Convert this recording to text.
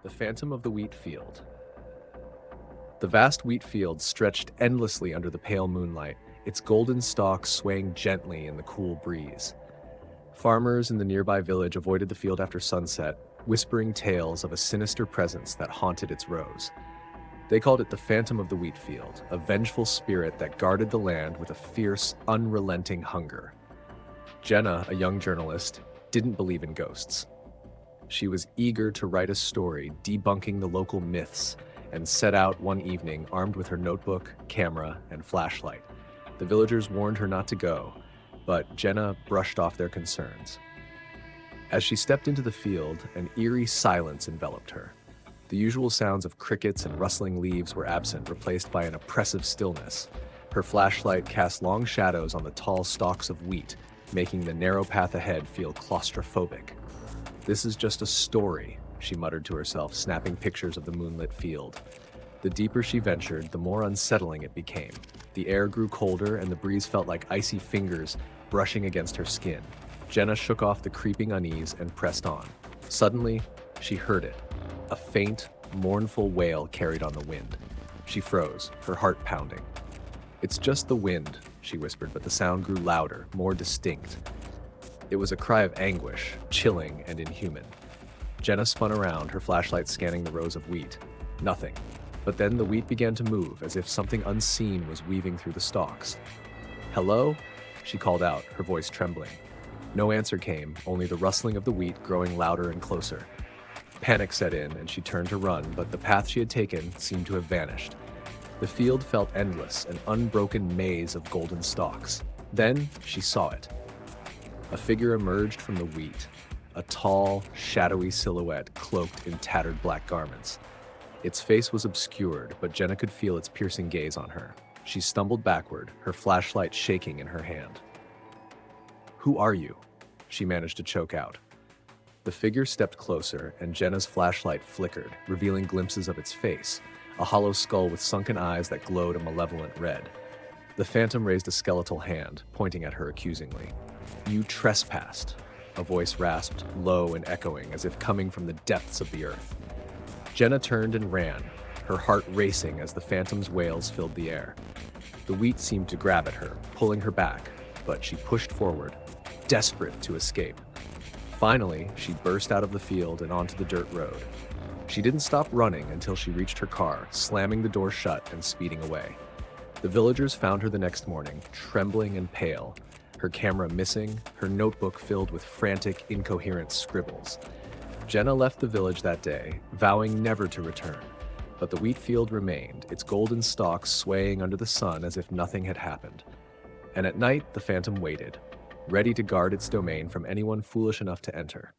The Phantom of the Wheat Field. The vast wheat field stretched endlessly under the pale moonlight, its golden stalks swaying gently in the cool breeze. Farmers in the nearby village avoided the field after sunset, whispering tales of a sinister presence that haunted its rows. They called it the Phantom of the Wheat Field, a vengeful spirit that guarded the land with a fierce, unrelenting hunger. Jenna, a young journalist, didn't believe in ghosts. She was eager to write a story debunking the local myths and set out one evening armed with her notebook, camera, and flashlight. The villagers warned her not to go, but Jenna brushed off their concerns. As she stepped into the field, an eerie silence enveloped her. The usual sounds of crickets and rustling leaves were absent, replaced by an oppressive stillness. Her flashlight cast long shadows on the tall stalks of wheat, making the narrow path ahead feel claustrophobic. "This is just a story," she muttered to herself, snapping pictures of the moonlit field. The deeper she ventured, the more unsettling it became. The air grew colder, and the breeze felt like icy fingers brushing against her skin. Jenna shook off the creeping unease and pressed on. Suddenly, she heard it. A faint, mournful wail carried on the wind. She froze, her heart pounding. "It's just the wind," she whispered, but the sound grew louder, more distinct. It was a cry of anguish, chilling and inhuman. Jenna spun around, her flashlight scanning the rows of wheat. Nothing. But then the wheat began to move, as if something unseen was weaving through the stalks. "Hello?" she called out, her voice trembling. No answer came, only the rustling of the wheat growing louder and closer. Panic set in, and she turned to run, but the path she had taken seemed to have vanished. The field felt endless, an unbroken maze of golden stalks. Then she saw it. A figure emerged from the wheat, a tall, shadowy silhouette cloaked in tattered black garments. Its face was obscured, but Jenna could feel its piercing gaze on her. She stumbled backward, her flashlight shaking in her hand. "Who are you?" she managed to choke out. The figure stepped closer, and Jenna's flashlight flickered, revealing glimpses of its face, a hollow skull with sunken eyes that glowed a malevolent red. The phantom raised a skeletal hand, pointing at her accusingly. "You trespassed," a voice rasped, low and echoing, as if coming from the depths of the earth. Jenna turned and ran, her heart racing as the phantom's wails filled the air. The wheat seemed to grab at her, pulling her back, but she pushed forward, desperate to escape. Finally, she burst out of the field and onto the dirt road. She didn't stop running until she reached her car, slamming the door shut and speeding away. The villagers found her the next morning, trembling and pale, her camera missing, her notebook filled with frantic, incoherent scribbles. Jenna left the village that day, vowing never to return. But the wheat field remained, its golden stalks swaying under the sun as if nothing had happened. And at night, the phantom waited, ready to guard its domain from anyone foolish enough to enter.